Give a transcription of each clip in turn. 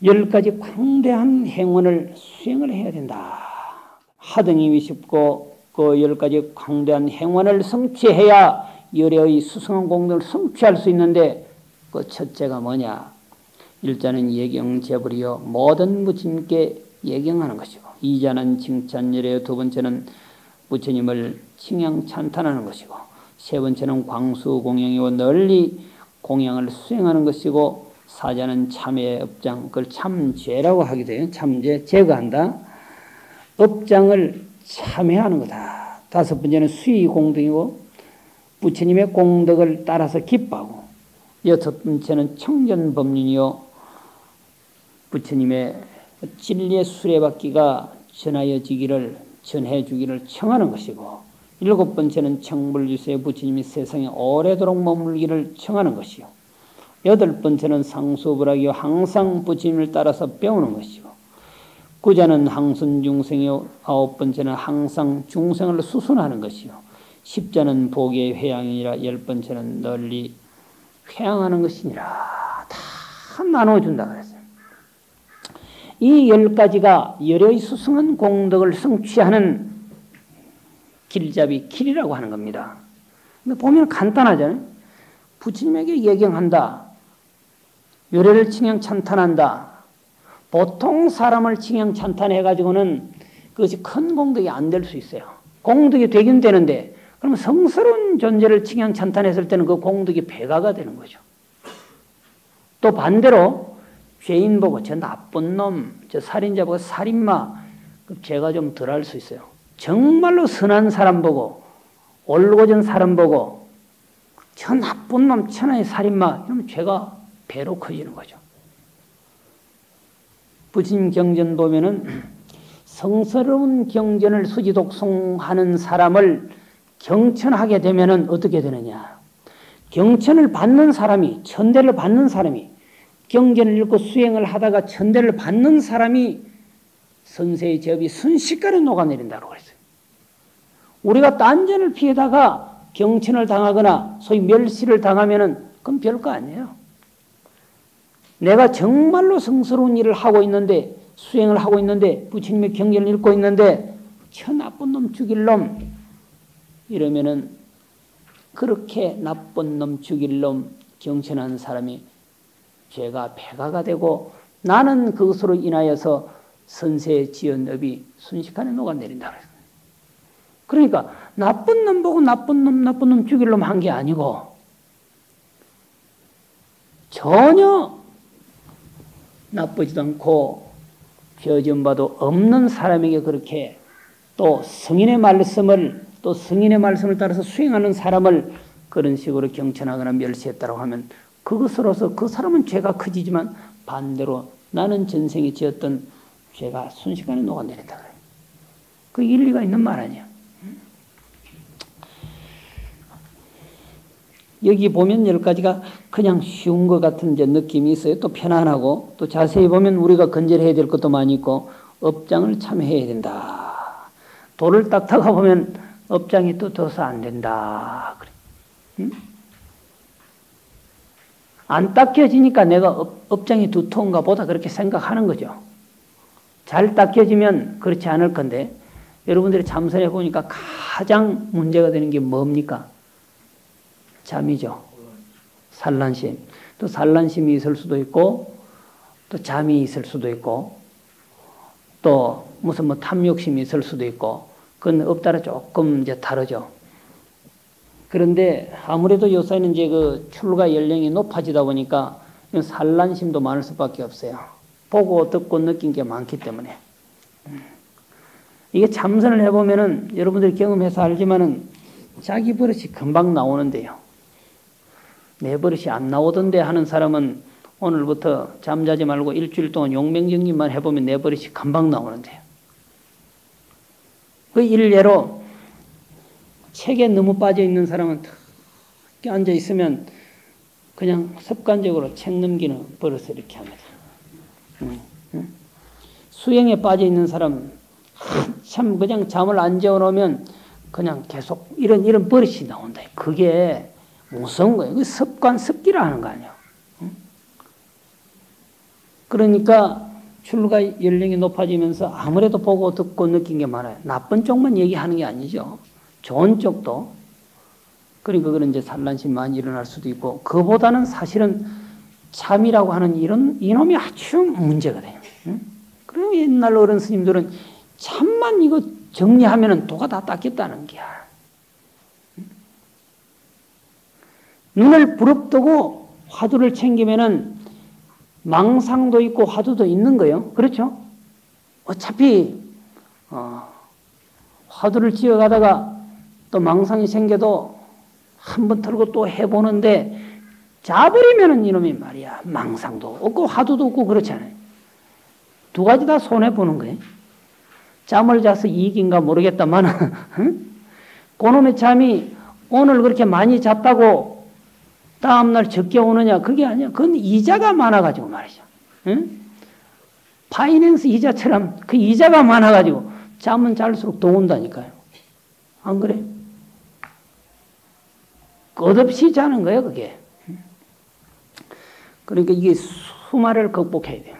10가지 광대한 행원을 수행을 해야 된다. 하등님이 쉽고 그 10가지 광대한 행원을 성취해야 열애의 수승한 공덕을 성취할 수 있는데 그 첫째가 뭐냐? 일자는 예경제불이요 모든 부처님께 예경하는 것이고, 이자는 칭찬열애요 두 번째는 부처님을 칭양 찬탄하는 것이고, 세 번째는 광수공양이고 널리 공양을 수행하는 것이고, 사자는 참회 업장, 그걸 참죄라고 하게 돼요. 참죄, 제거한다. 업장을 참회하는 거다. 다섯 번째는 수의공덕이고 부처님의 공덕을 따라서 기뻐하고, 여섯 번째는 청전법륜이요 부처님의 진리의 수레바퀴가 전해주기를 청하는 것이고, 일곱 번째는 청불유세 부처님이 세상에 오래도록 머물기를 청하는 것이요, 여덟 번째는 상수불학이요 항상 부처님을 따라서 배우는 것이고, 구자는 항순중생이요 아홉 번째는 항상 중생을 수순하는 것이요, 십자는 복의 회양이니라 열 번째는 널리 회양하는 것이니라. 다 나눠준다 그랬어요. 이 10가지가 열의 수승한 공덕을 성취하는 길잡이, 길이라고 하는 겁니다. 근데 보면 간단하잖아요. 부처님에게 예경한다. 열애를 칭양 찬탄한다. 보통 사람을 칭양 찬탄해가지고는 그것이 큰 공덕이 안 될 수 있어요. 공덕이 되긴 되는데, 그러면 성스러운 존재를 칭양 찬탄했을 때는 그 공덕이 배가가 되는 거죠. 또 반대로 죄인 보고 저 나쁜 놈, 저 살인자 보고 살인마, 그 죄가 좀 덜할 수 있어요. 정말로 선한 사람 보고, 올곧은 사람 보고 저 나쁜 놈, 천하의 살인마, 이러면 죄가 배로 커지는 거죠. 부처님 경전 보면은 성스러운 경전을 수지독송하는 사람을 경천하게 되면은 어떻게 되느냐? 경천을 받는 사람이, 천대를 받는 사람이, 경전을 읽고 수행을 하다가 천대를 받는 사람이 선세의 제업이 순식간에 녹아내린다고 그랬어요. 우리가 딴전을 피해다가 경천을 당하거나 소위 멸시를 당하면은 그건 별거 아니에요. 내가 정말로 성스러운 일을 하고 있는데, 수행을 하고 있는데, 부처님의 경전을 읽고 있는데 저 나쁜 놈 죽일 놈 이러면은, 그렇게 나쁜 놈 죽일 놈 경천하는 사람이 죄가 배가가 되고, 나는 그것으로 인하여서 선세의 지연업이 순식간에 녹아내린다. 그러니까 나쁜 놈 보고 나쁜 놈 죽일 놈 한 게 아니고, 전혀 나쁘지도 않고 죄점봐도 없는 사람에게 그렇게 또 성인의 말씀을 따라서 수행하는 사람을 그런 식으로 경천하거나 멸시했다고 하면, 그것으로서 그 사람은 죄가 커지지만 반대로 나는 전생에 지었던 죄가 순식간에 녹아내린다 그래요. 그 일리가 있는 말 아니야. 여기 보면 10가지가 그냥 쉬운 것 같은 이제 느낌이 있어요. 또 편안하고, 또 자세히 보면 우리가 건절해야 될 것도 많이 있고, 업장을 참 해야 된다. 돌을 닦다가 보면 업장이 또 더서 안 된다. 그래. 응? 안 닦여지니까 내가 업장이 두터운가 보다 그렇게 생각하는 거죠. 잘 닦여지면 그렇지 않을 건데, 여러분들이 참선해 보니까 가장 문제가 되는 게 뭡니까? 잠이죠. 산란심. 또 산란심이 있을 수도 있고, 또 잠이 있을 수도 있고, 또 무슨 뭐 탐욕심이 있을 수도 있고, 그건 업 따라 조금 이제 다르죠. 그런데 아무래도 요새는 이제 그 출가 연령이 높아지다 보니까 산란심도 많을 수밖에 없어요. 보고 듣고 느낀 게 많기 때문에. 이게 참선을 해보면은 여러분들이 경험해서 알지만은 자기 버릇이 금방 나오는데요. 내 버릇이 안 나오던데 하는 사람은 오늘부터 잠자지 말고 일주일 동안 용맹정진만 해보면 내 버릇이 금방 나오는데요. 그 일례로 책에 너무 빠져 있는 사람은 탁 앉아 있으면 그냥 습관적으로 책 넘기는 버릇을 이렇게 합니다. 수행에 빠져 있는 사람 참 그냥 잠을 안 재워놓으면 그냥 계속 이런 버릇이 나온다. 그게 무서운 거예요. 그 습기라 하는 거 아니에요. 그러니까 출가 연령이 높아지면서 아무래도 보고 듣고 느낀 게 많아요. 나쁜 쪽만 얘기하는 게 아니죠. 좋은 쪽도. 그러니까 그런 이제 산란심이 많이 일어날 수도 있고, 그보다는 사실은 참이라고 하는 이놈이 아주 문제거든요. 그럼 옛날 어른 스님들은 참만 이거 정리하면은 도가 다 닦였다는 게야. 눈을 부릅뜨고 화두를 챙기면은 망상도 있고 화두도 있는 거예요. 그렇죠? 어차피 화두를 지어가다가 또 망상이 생겨도 한번 털고 또 해보는데 자버리면은 이놈이 말이야 망상도 없고 화두도 없고 그렇잖아요. 두 가지 다 손해보는 거예요. 잠을 자서 이익인가 모르겠다만 그놈의 잠이 오늘 그렇게 많이 잤다고 다음날 적게 오느냐 그게 아니야. 그건 이자가 많아가지고 말이죠. 파이낸스 이자처럼 그 이자가 많아가지고 잠은 잘수록 더 온다니까요. 안 그래? 끝없이 자는 거예요 그게. 그러니까 이게 수마를 극복해야 돼요.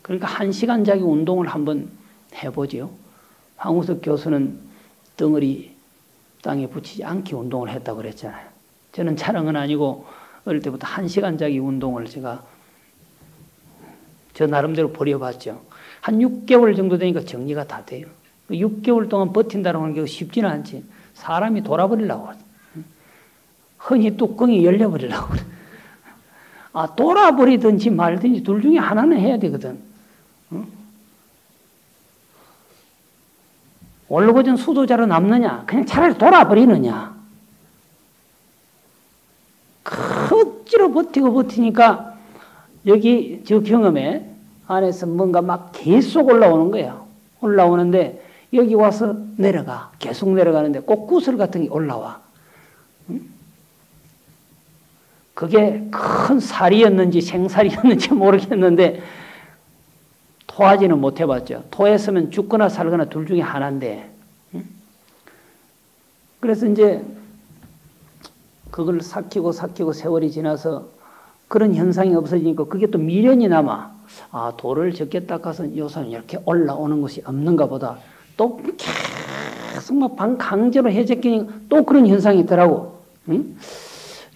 그러니까 1시간 자기 운동을 한번 해보죠. 황우석 교수는 덩어리 땅에 붙이지 않게 운동을 했다고 그랬잖아요. 저는 촬영은 아니고 어릴 때부터 1시간 자기 운동을 제가 저 나름대로 버려봤죠. 한 6개월 정도 되니까 정리가 다 돼요. 6개월 동안 버틴다는 게 쉽지는 않지. 사람이 돌아버리려고 그래. 흔히 뚜껑이 열려버리려고 그래. 돌아버리든지 말든지 둘 중에 하나는 해야 되거든. 올고전 수도자로 남느냐, 그냥 차라리 돌아버리느냐. 억지로 버티니까 여기 저 경험에 안에서 뭔가 막 계속 올라오는 거예요. 올라오는데 여기 와서 내려가. 계속 내려가는데 꼭 구슬 같은 게 올라와. 그게 큰 살이었는지 생살이었는지 모르겠는데 토하지는 못해봤죠. 토했으면 죽거나 살거나 둘 중에 하나인데. 그래서 이제 그걸 삭히고 세월이 지나서 그런 현상이 없어지니까 그게 또 미련이 남아. 돌을 적게 닦아서 요새는 이렇게 올라오는 것이 없는가 보다. 또 계속 막 강제로 해제끼니 또 그런 현상이 있더라고.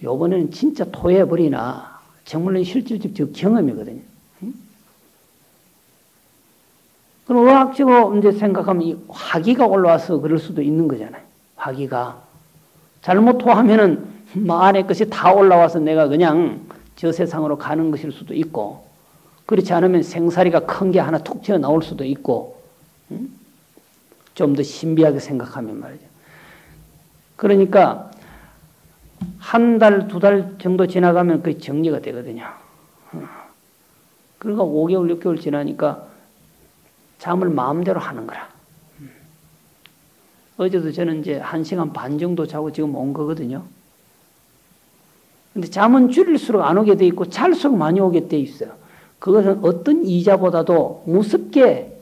요번에는 진짜 토해버리나. 정말로 실질적 경험이거든요. 그럼 의학적으로 이제 생각하면 이 화기가 올라와서 그럴 수도 있는 거잖아요. 화기가. 잘못 토하면은 안에 것이 다 올라와서 내가 그냥 저 세상으로 가는 것일 수도 있고, 그렇지 않으면 생사리가 큰 게 하나 툭 튀어나올 수도 있고, 좀 더 신비하게 생각하면 말이죠. 그러니까 한 달, 2달 정도 지나가면 그게 정리가 되거든요. 그러니까 5개월, 6개월 지나니까 잠을 마음대로 하는 거라. 어제도 저는 이제 1시간 반 정도 자고 지금 온 거거든요. 근데 잠은 줄일수록 안 오게 돼 있고 잘수록 많이 오게 돼 있어요. 그것은 어떤 이자보다도 무섭게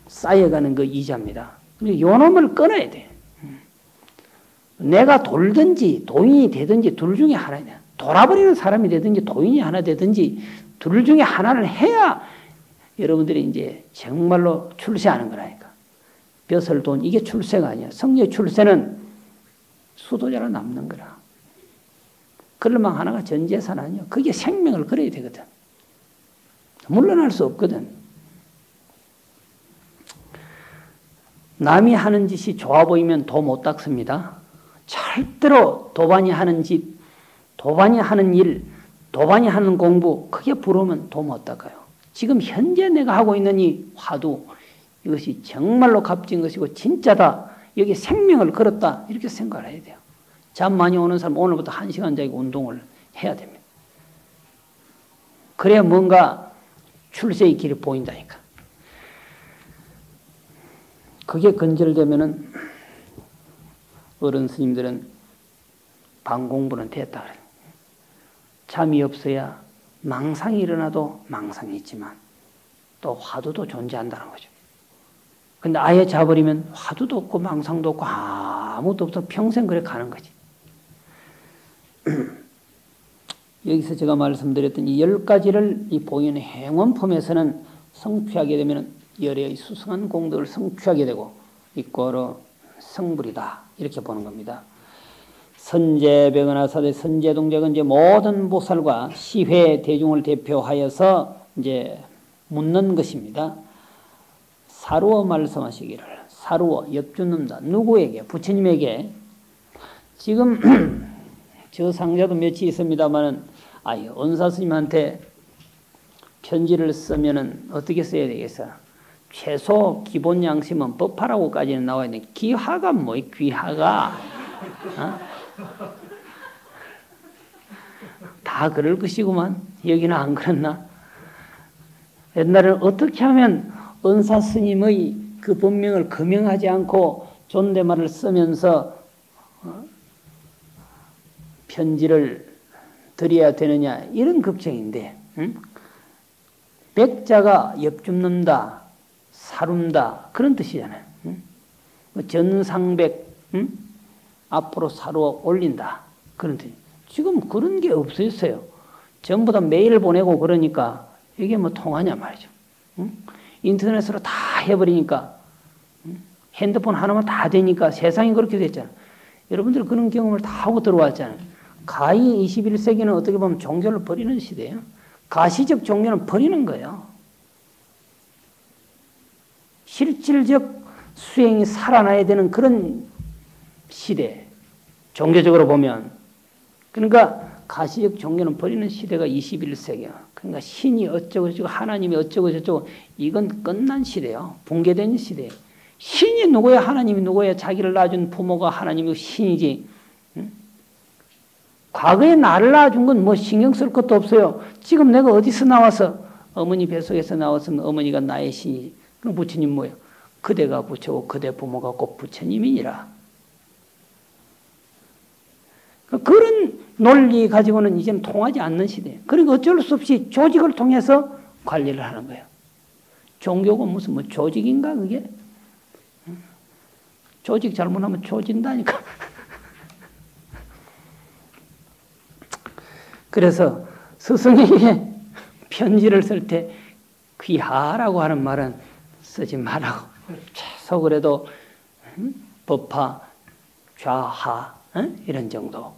쌓여가는 그 이자입니다. 근데 요 놈을 끊어야 돼. 내가 돌든지 도인이 되든지 둘 중에 하나냐. 돌아버리는 사람이 되든지 도인이 하나 되든지 둘 중에 하나를 해야 여러분들이 이제 정말로 출세하는 거라니까. 벼슬 돈 이게 출세가 아니야. 성녀의 출세는 수도자로 남는 거라. 그럴만 하나가 전재산 아니야. 그게 생명을 걸어야 되거든. 물러날 수 없거든. 남이 하는 짓이 좋아 보이면 도 못 닦습니다. 절대로 도반이 하는 짓, 도반이 하는 일, 도반이 하는 공부 그게 부러우면 도 못 닦아요. 지금 현재 내가 하고 있는 이 화두 이것이 정말로 값진 것이고 진짜다. 여기 생명을 걸었다. 이렇게 생각을 해야 돼요. 잠 많이 오는 사람 오늘부터 1시간 자기 운동을 해야 됩니다. 그래야 뭔가 출세의 길이 보인다니까. 그게 건절되면은 어른 스님들은 방 공부는 됐다 그래요. 잠이 없어야 망상이 일어나도 망상이 있지만 또 화두도 존재한다는 거죠. 근데 아예 자버리면 화두도 없고 망상도 없고 아무것도 없어 평생 그래 가는 거지. 여기서 제가 말씀드렸던 이 10가지를 이 보이는 행원품에서는 성취하게 되면 열의 수승한 공덕을 성취하게 되고 이꼬로 성불이다 이렇게 보는 겁니다. 선제백은하 사대 선제동작은 이제 모든 보살과 시회 대중을 대표하여서 이제 묻는 것입니다. 사루어 말씀하시기를 사루어 엽주는다 누구에게 부처님에게 지금 저 상자도 몇이 있습니다만은 은사 스님한테 편지를 쓰면은 어떻게 써야 되겠어? 최소 기본 양심은 법화라고까지는 나와 있는데 귀화가 뭐야 귀화가 다 그럴 것이구만. 여기는 안 그렇나? 옛날에는 어떻게 하면 은사 스님의 그 본명을 거명하지 않고 존댓말을 쓰면서 편지를 드려야 되느냐 이런 걱정인데 백자가 엽줍는다 사룬다 그런 뜻이잖아요. 전상백 앞으로 사루어 올린다 그런 뜻. 지금 그런 게 없었어요. 전부 다 메일 보내고 그러니까 이게 뭐 통하냐 말이죠. 인터넷으로 다 해버리니까 핸드폰 하나만 다 되니까 세상이 그렇게 됐잖아요. 여러분들 그런 경험을 다 하고 들어왔잖아요. 가히 21세기는 어떻게 보면 종교를 버리는 시대예요. 가시적 종교는 버리는 거예요. 실질적 수행이 살아나야 되는 그런 시대. 종교적으로 보면. 그러니까 가시적 종교는 버리는 시대가 21세기야. 그러니까 신이 어쩌고 저쩌고 하나님이 어쩌고 저쩌고 이건 끝난 시대예요. 붕괴된 시대예요. 신이 누구야 하나님이 누구야 자기를 낳아준 부모가 하나님이고 신이지. 과거에 나를 낳아준 건 뭐 신경 쓸 것도 없어요. 지금 내가 어디서 나와서 어머니 뱃속에서 나왔으면 어머니가 나의 신이지. 그럼 부처님 뭐예요? 그대가 부처고 그대 부모가 곧 부처님이니라. 그런 논리 가지고는 이제는 통하지 않는 시대예요. 그러니까 어쩔 수 없이 조직을 통해서 관리를 하는 거예요. 종교가 무슨 뭐 조직인가 그게? 조직 잘못하면 조진다니까. 그래서 스승에게 편지를 쓸 때 귀하라고 하는 말은 쓰지 말라고. 최소 그래도 법화, 좌하 이런 정도.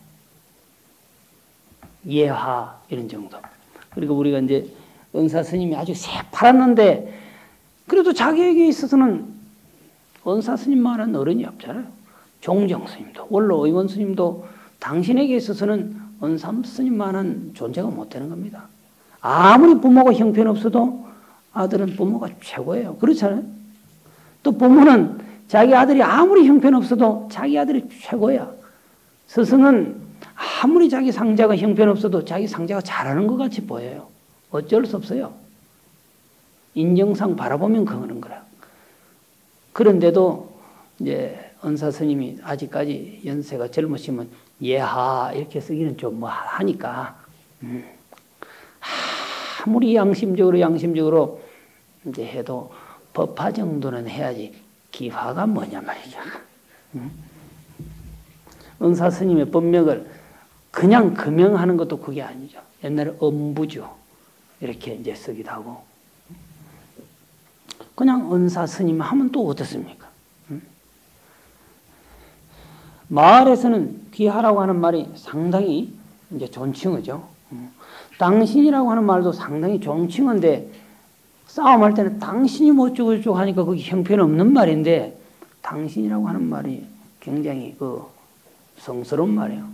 예하 이런 정도. 그리고 우리가 이제 은사 스님이 아주 새파랗는데 그래도 자기에게 있어서는 은사 스님만한 어른이 없잖아요. 종정 스님도 원로 의원 스님도 당신에게 있어서는 은사 스님만한 존재가 못 되는 겁니다. 아무리 부모가 형편없어도 아들은 부모가 최고예요. 그렇잖아요. 또 부모는 자기 아들이 아무리 형편없어도 자기 아들이 최고야. 스승은 아무리 자기 상자가 형편없어도 자기 상자가 잘하는 것 같이 보여요. 어쩔 수 없어요. 인정상 바라보면 그러는 거라. 그런데도 이제 은사 스님이 아직까지 연세가 젊으시면 예하 이렇게 쓰기는 좀 뭐 하니까 아무리 양심적으로 이제 해도 법화 정도는 해야지 기화가 뭐냐 말이죠. 은사 스님의 법명을 그냥 금명하는 것도 그게 아니죠. 옛날에 엄부주 이렇게 이제 쓰기도 하고 그냥 은사 스님 하면 또 어떻습니까? 마을에서는 귀하라고 하는 말이 상당히 이제 존칭어죠. 당신이라고 하는 말도 상당히 존칭어인데 싸움할 때는 당신이 뭐 어쩌고 하니까 그게 형편없는 말인데 당신이라고 하는 말이 굉장히 성스러운 말이에요.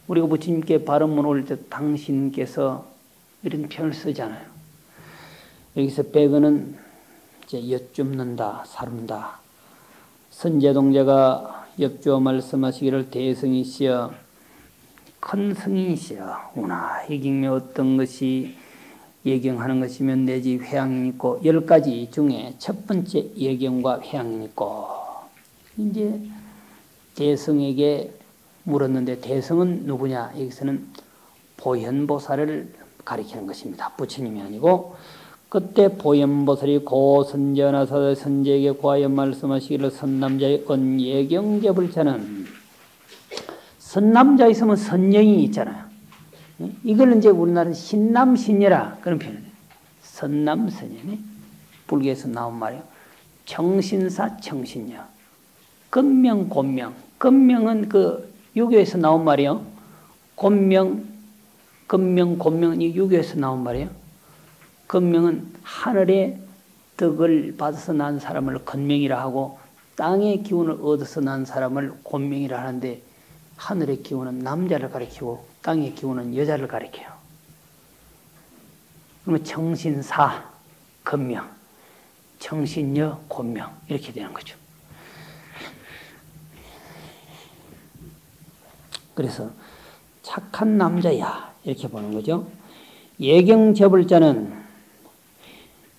우리가 부처님께 발언문 올릴 때 당신께서 이런 표현을 쓰잖아요. 여기서 백은은 이제 엿줍는다, 사른다. 선제동자가 엽주어 말씀하시기를 대승이시여 큰 승인이시여 우나 예경에 어떤 것이 예경하는 것이면 내지 회양이 있고 10가지 중에 첫 번째 예경과 회양이 있고 이제 대승에게 물었는데 대승은 누구냐? 여기서는 보현보살을 가리키는 것입니다. 부처님이 아니고 그때 보현보살이 고선전하사대 선제에게 고하여 말씀하시기를 선남자의 언예경제불자는 선남자 있으면 선영이 있잖아요. 이걸 이제 우리나라는 신남신녀라 그런 표현이에요. 선남선녀네. 불교에서 나온 말이에요. 청신사 청신녀. 금명 곤명. 금명은 그 유교에서 나온 말이에요. 곤명, 금명, 곤명은 이 유교에서 나온 말이에요. 금명은 하늘의 덕을 받아서 난 사람을 건명이라 하고 땅의 기운을 얻어서 난 사람을 곤명이라 하는데 하늘의 기운은 남자를 가리키고 땅의 기운은 여자를 가리켜요. 그러면 청신사, 건명, 청신여, 곤명 이렇게 되는 거죠. 그래서 착한 남자야 이렇게 보는 거죠. 예경접을자는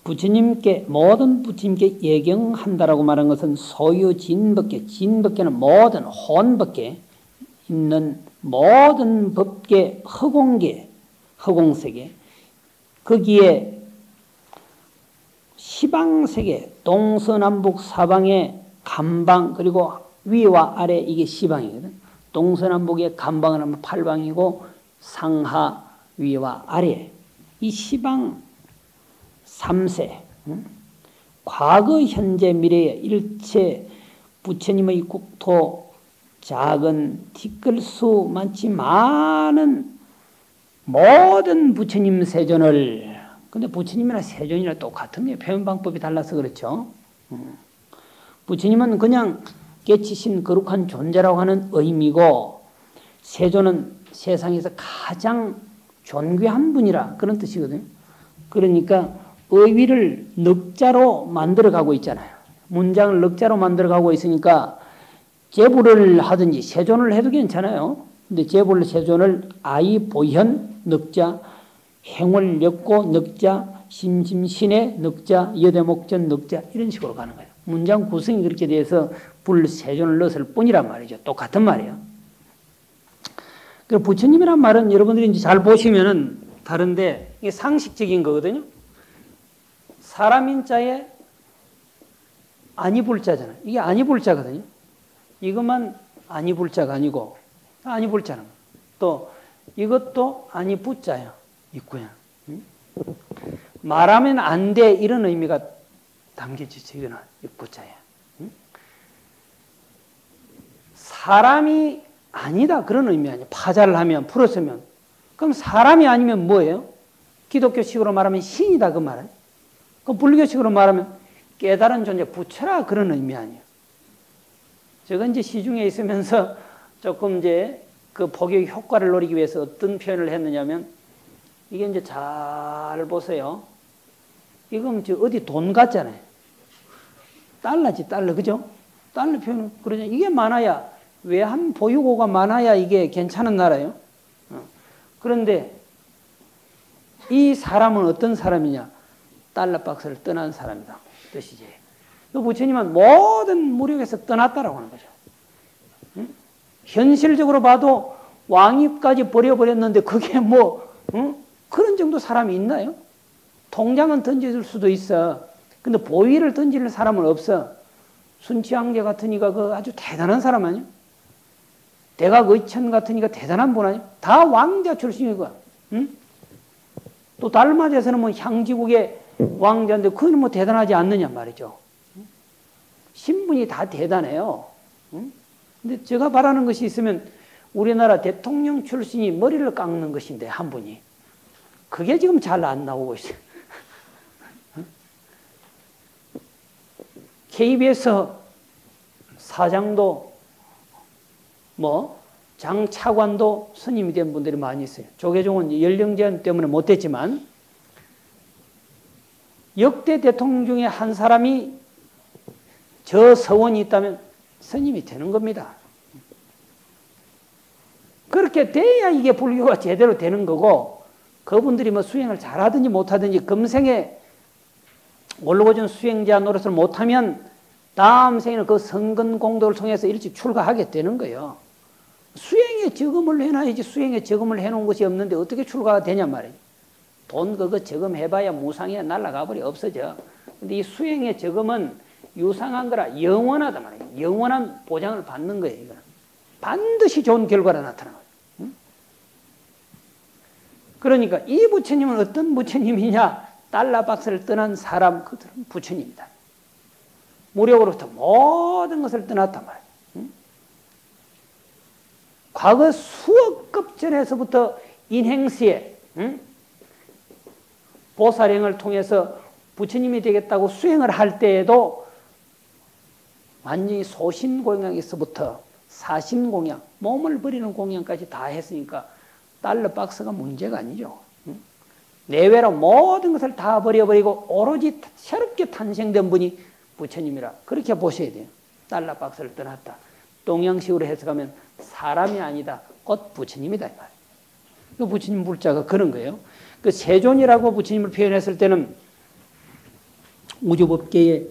부처님께 모든 부처님께 예경한다라고 말한 것은 소유 진법계, 진법계는 모든 혼법계 있는 모든 법계 허공계, 허공세계 거기에 시방세계, 동서남북 사방의 감방 그리고 위와 아래 이게 시방이거든. 동서남북의 감방을 하면 8방이고 상하 위와 아래 이 시방 3세 과거 현재 미래의 일체 부처님의 국토 작은 티끌수 많지 많은 모든 부처님 세존을 근데 부처님이나 세존이나 똑같은 게 표현 방법이 달라서 그렇죠. 부처님은 그냥 깨치신 거룩한 존재라고 하는 의미고 세존은 세상에서 가장 존귀한 분이라 그런 뜻이거든요. 그러니까 의위를 넉자로 만들어가고 있잖아요. 문장을 넉자로 만들어가고 있으니까 제부를 하든지 세존을 해도 괜찮아요. 근데 제부를 세존을 아이 보현 넉자 행월 엮고 넉자 심심신의 넉자 여대목전 넉자 이런 식으로 가는 거예요. 문장 구성이 그렇게 돼서 불 세존을 넣었을 뿐이란 말이죠. 똑같은 말이에요. 그 부처님이란 말은 여러분들이 이제 잘 보시면은 다른데 이게 상식적인 거거든요. 사람인자에 아니불자잖아요. 이게 아니불자거든요. 이것만 아니불자가 아니고 아니불자는 또 이것도 아니부자예요. 있고요. 말하면 안 돼 이런 의미가 담겨지죠. 이거는 부자예요. 사람이 아니다 그런 의미 아니에요. 파자를 하면 풀었으면 그럼 사람이 아니면 뭐예요? 기독교식으로 말하면 신이다 그 말이에요. 그 불교식으로 말하면 깨달은 존재 부처라 그런 의미 아니에요. 제가 이제 시중에 있으면서 조금 이제 그 복의 효과를 노리기 위해서 어떤 표현을 했느냐면 이게 이제 잘 보세요. 이건 이제 어디 돈 같잖아요. 달러지 달러 그죠? 달러 표현은 그러냐 이게 많아야 외환 보유고가 많아야 이게 괜찮은 나라예요. 그런데 이 사람은 어떤 사람이냐? 달러 박스를 떠난 사람이다 뜻이지. 부처님은 모든 무력에서 떠났다라고 하는 거죠. 현실적으로 봐도 왕위까지 버려버렸는데 그게 뭐 그런 정도 사람이 있나요? 통장은 던져줄 수도 있어. 근데 보위를 던질 사람은 없어. 순치왕제 같으니까 그 아주 대단한 사람 아니야? 대각 의천 같으니까 대단한 분 아니야? 다 왕자 출신이고. 또 달마제에서는 뭐 향지국의 왕자인데 그건 뭐 대단하지 않느냐 말이죠. 신분이 다 대단해요. 근데 제가 바라는 것이 있으면 우리나라 대통령 출신이 머리를 깎는 것인데 한 분이 그게 지금 잘 안 나오고 있어요. KBS 사장도 뭐 장차관도 스님이 된 분들이 많이 있어요. 조계종은 연령 제한 때문에 못됐지만 역대 대통령 중에 한 사람이 저 서원이 있다면 스님이 되는 겁니다. 그렇게 돼야 이게 불교가 제대로 되는 거고 그분들이 뭐 수행을 잘하든지 못하든지 금생에 원로고전 수행자 노릇을 못하면 다음 생에는 그 성근 공덕을 통해서 일찍 출가하게 되는 거예요. 수행에 저금을 해놔야지 수행에 저금을 해놓은 것이 없는데 어떻게 출가가 되냐 말이에요. 돈 그거 저금해봐야 무상이야 날아가 버려 없어져. 근데 이 수행의 저금은 유상한 거라 영원하단 말이에요. 영원한 보장을 받는 거예요. 이거는. 반드시 좋은 결과가 나타나요. 그러니까 이 부처님은 어떤 부처님이냐? 달러박스를 떠난 사람, 그들은 부처님이다. 무력으로부터 모든 것을 떠났단 말이에요. 응? 과거 수억 급 전에서부터 인행시에 보살행을 통해서 부처님이 되겠다고 수행을 할 때에도 완전히 소신공양에서부터 사신공양, 몸을 버리는 공양까지 다 했으니까 달러박스가 문제가 아니죠. 내외로 모든 것을 다 버려버리고 오로지 새롭게 탄생된 분이 부처님이라 그렇게 보셔야 돼요. 달러박스를 떠났다. 동양식으로 해석하면 사람이 아니다. 곧 부처님이다. 이 말이에요. 그 부처님 물자가 그런 거예요. 그 세존이라고 부처님을 표현했을 때는 우주법계의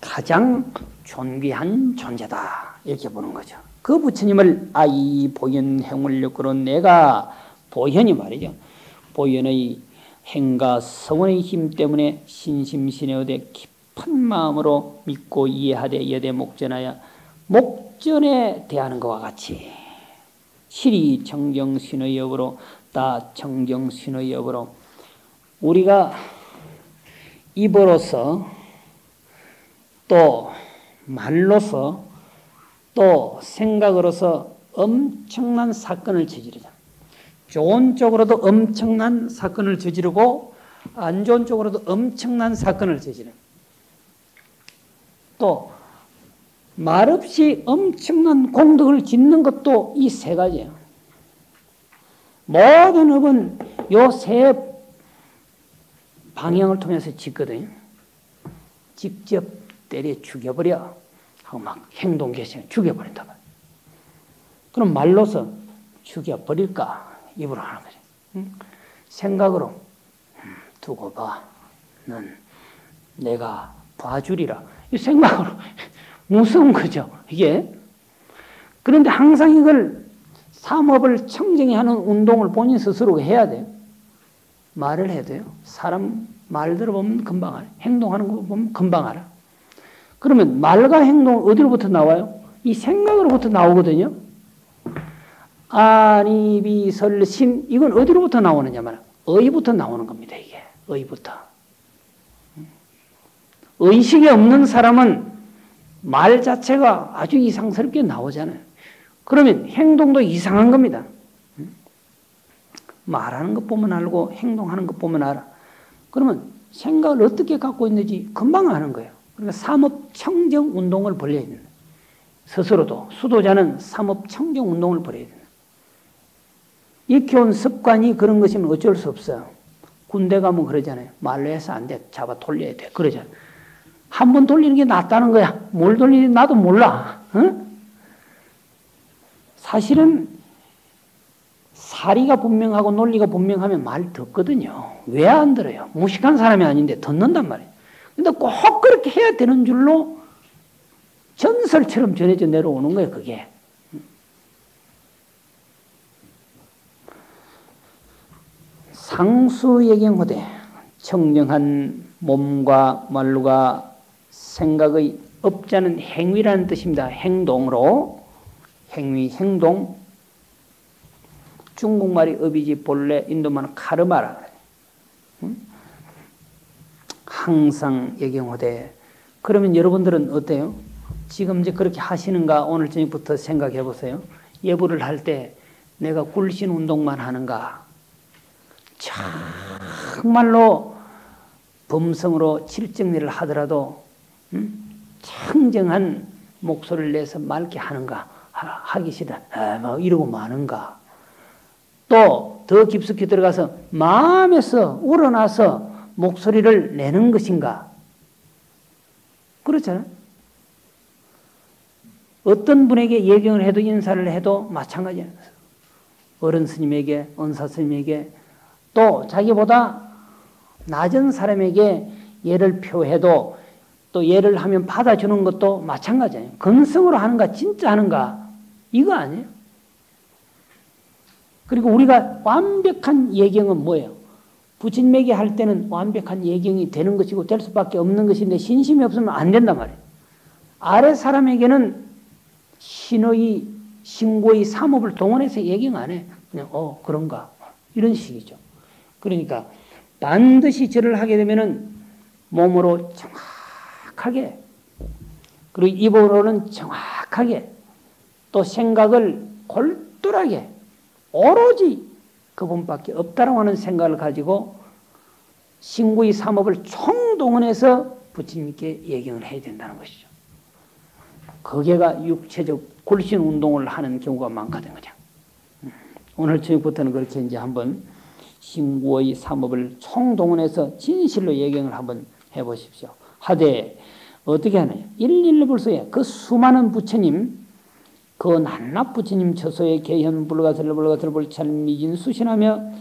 가장 존귀한 존재다. 이렇게 보는 거죠. 그 부처님을 아이 보현 행물력으로 내가 보현이 말이죠. 보현의 행과 성원의 힘 때문에 신심신의어되 깊은 마음으로 믿고 이해하되 여대 목전하여 목전에 대하는 것과 같이 실이 정경신의 여부로 다 정경신의 여부로 우리가 입으로서 또 말로서 또 생각으로서 엄청난 사건을 저지르자. 좋은 쪽으로도 엄청난 사건을 저지르고 안 좋은 쪽으로도 엄청난 사건을 저지르는. 또 말없이 엄청난 공덕을 짓는 것도 이 세 가지예요. 모든 업은 요 세 방향을 통해서 짓거든요. 직접 때려 죽여버려 하고 막 행동 개시에 죽여버린다. 그럼 말로서 죽여버릴까? 입으로 하는 거죠. 생각으로 두고 봐. 넌 내가 봐주리라. 이 생각으로 무서운 거죠. 이게. 그런데 항상 이걸 삼업을 청정히 하는 운동을 본인 스스로 해야 돼요. 말을 해야 돼요. 사람 말 들어보면 금방 알아. 행동하는 거 보면 금방 알아. 그러면 말과 행동 어디로부터 나와요? 이 생각으로부터 나오거든요. 아니비설신 이건 어디로부터 나오느냐 말이야. 의부터 나오는 겁니다. 이게 의부터. 의식이 없는 사람은 말 자체가 아주 이상스럽게 나오잖아요. 그러면 행동도 이상한 겁니다. 말하는 것 보면 알고 행동하는 것 보면 알아. 그러면 생각을 어떻게 갖고 있는지 금방 아는 거예요. 그러니까 삼업청정 운동을 벌여야 된다. 스스로도 수도자는 삼업청정 운동을 벌여야 된다. 익혀온 습관이 그런 것이면 어쩔 수 없어요. 군대 가면 그러잖아요. 말로 해서 안 돼. 잡아 돌려야 돼. 그러잖아요. 한 번 돌리는 게 낫다는 거야. 뭘 돌리는지 나도 몰라. 어? 사실은 사리가 분명하고 논리가 분명하면 말 듣거든요. 왜 안 들어요? 무식한 사람이 아닌데 듣는단 말이에요. 근데 꼭 그렇게 해야 되는 줄로 전설처럼 전해져 내려오는 거예요. 그게. 상수예경호대 청정한 몸과 말과 생각의 업자는 행위라는 뜻입니다. 행동으로 행위, 행동. 중국말이 업이지 본래 인도말은 카르마라 그래요. 항상 예경호대. 그러면 여러분들은 어때요? 지금 이제 그렇게 하시는가? 오늘 저녁부터 생각해 보세요. 예불을 할 때 내가 굴신 운동만 하는가? 정말로 범성으로 칠정리를 하더라도 청정한 목소리를 내서 맑게 하는가? 하기 싫다. 뭐 이러고 마는가? 또 더 깊숙이 들어가서 마음에서 우러나서 목소리를 내는 것인가? 그렇잖아요. 어떤 분에게 예경을 해도 인사를 해도 마찬가지예요. 어른 스님에게, 은사 스님에게 또 자기보다 낮은 사람에게 예를 표해도 또 예를 하면 받아주는 것도 마찬가지예요. 건성으로 하는가 진짜 하는가 이거 아니에요. 그리고 우리가 완벽한 예경은 뭐예요? 부처님에게 할 때는 완벽한 예경이 되는 것이고 될 수밖에 없는 것인데 신심이 없으면 안 된단 말이에요. 아래 사람에게는 신의, 신고의 삼업을 동원해서 예경 안 해. 그냥 그런가 이런 식이죠. 그러니까 반드시 절을 하게 되면은 몸으로 정확하게, 그리고 입으로는 정확하게, 또 생각을 골똘하게 오로지 그분밖에 없다라고 하는 생각을 가지고 신구의 삼업을 총동원해서 부처님께 예경을 해야 된다는 것이죠. 거기가 육체적 골신 운동을 하는 경우가 많거든, 그냥. 오늘 저녁부터는 그렇게 이제 한번 신구의 삼업을 총동원해서 진실로 예경을 한번 해보십시오. 하되 어떻게 하느냐? 일일이 불소에 그 수많은 부처님, 그 낱낱 부처님 처소에 개현 불가설 불찰미진 수신하며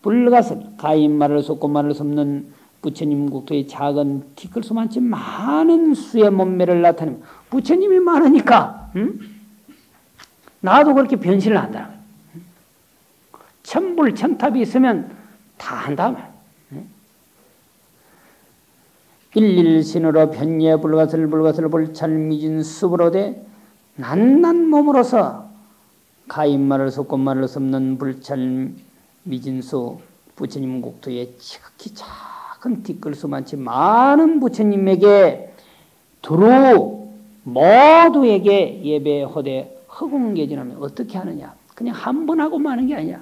불가설 가인말을 쏟고 말을 섭는 부처님 국토의 작은 티끌수만치 많은 수의 몸매를 나타내며 부처님이 많으니까 나도 그렇게 변신을 한다는 거예요. 천불 천탑이 있으면 다 한다며. 일일신으로 변예 불가설 불찰미진 수불호되 낱낱 몸으로서 가인말을 쏟고 말을 섭는 불찰미진수 부처님 국토에 지극히 작은 티끌수만치 많은 부처님에게 두루 모두에게 예배하되 허공개진하면 어떻게 하느냐? 그냥 한 번 하고 마는 게 아니야.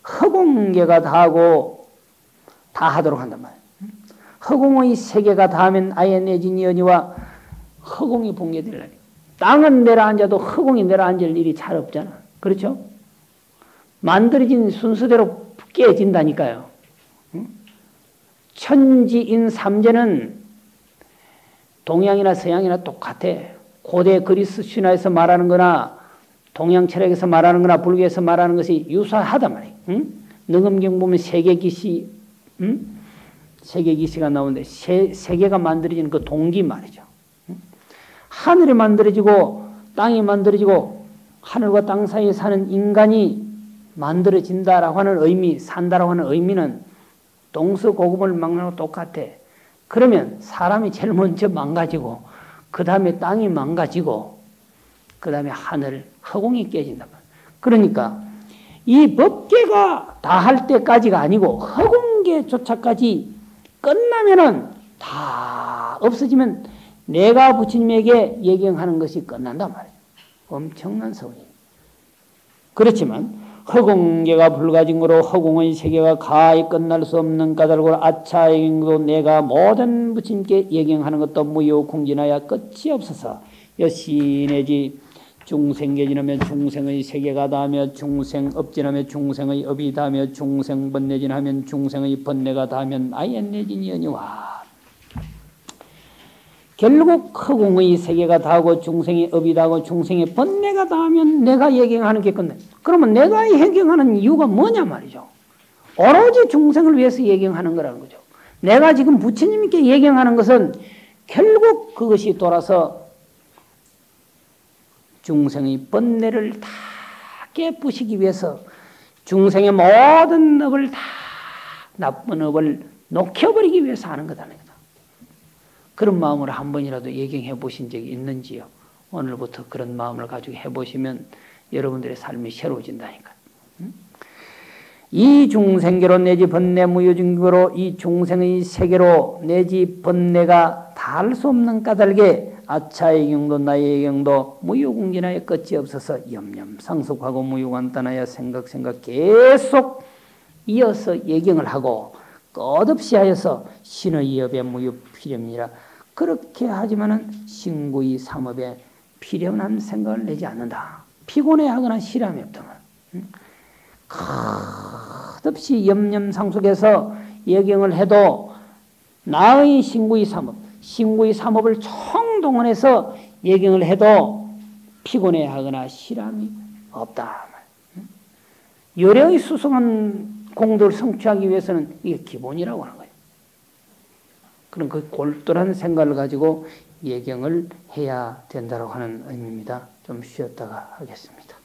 허공개가 다 하고 다 하도록 한단 말이야. 허공의 세계가 닿으면 아예 내진 연이와 허공이 붕괴되려니. 땅은 내려앉아도 허공이 내려앉을 일이 잘 없잖아. 그렇죠? 만들어진 순서대로 깨진다니까요. 천지인 삼재는 동양이나 서양이나 똑같아. 고대 그리스 신화에서 말하는 거나 동양 철학에서 말하는 거나 불교에서 말하는 것이 유사하단 말이에요. 능엄경 보면 세계기시, 세계기시가 나오는데 세계가 만들어지는 그 동기 말이죠. 하늘이 만들어지고 땅이 만들어지고 하늘과 땅 사이에 사는 인간이 만들어진다라고 하는 의미, 산다라고 하는 의미는 동서고금을 막는 거랑 똑같아. 그러면 사람이 제일 먼저 망가지고 그 다음에 땅이 망가지고 그 다음에 하늘, 허공이 깨진다. 그러니까 이 법계가 다 할 때까지가 아니고 허공계조차까지 끝나면은 다 없어지면 내가 부처님에게 예경하는 것이 끝난단 말이에요. 엄청난 서운이. 그렇지만 허공계가 불가진 거로 허공의 세계가 가히 끝날 수 없는 까닭으로 아차예경도 내가 모든 부처님께 예경하는 것도 무효공진하여 끝이 없어서 여신내지 중생계진하며 중생의 세계가 닿으며 중생 업진하며 중생의 업이 닿으며 중생 번뇌진하면 중생의 번뇌가 닿으면 아예 내진이 연이와 결국 허공의 세계가 닿고 중생의 업이 닿고 중생의 번뇌가 닿으면 내가 예경하는 게 끝내. 그러면 내가 예경하는 이유가 뭐냐 말이죠. 오로지 중생을 위해서 예경하는 거라는 거죠. 내가 지금 부처님께 예경하는 것은 결국 그것이 돌아서 중생의 번뇌를 다 깨부시기 위해서 중생의 모든 업을 다 나쁜 업을 녹여버리기 위해서 하는 거다. 그런 마음으로 한 번이라도 예경해 보신 적이 있는지요? 오늘부터 그런 마음을 가지고 해보시면 여러분들의 삶이 새로워진다니까. 이 중생계로 내지 번뇌 무효증교로 이 중생의 세계로 내지 번뇌가 닿을 수 없는 까닭에 아차의 경도 나의 경도 무효공진하여 끝이 없어서 염염상속하고 무효간단하여 생각 계속 이어서 예경을 하고 끝없이 하여서 신의 업에 무효필염이라 그렇게 하지만은 신구의 삼업에 필연한 생각을 내지 않는다. 피곤해하거나 실함이 없다면 끝없이 염염상속해서 예경을 해도 나의 신구의 삼업을 총동원해서 예경을 해도 피곤해하거나 실함이 없다. 열애의 수성한 공덕을 성취하기 위해서는 이게 기본이라고 하는 거예요. 그럼 그 골똘한 생각을 가지고 예경을 해야 된다고 하는 의미입니다. 좀 쉬었다가 하겠습니다.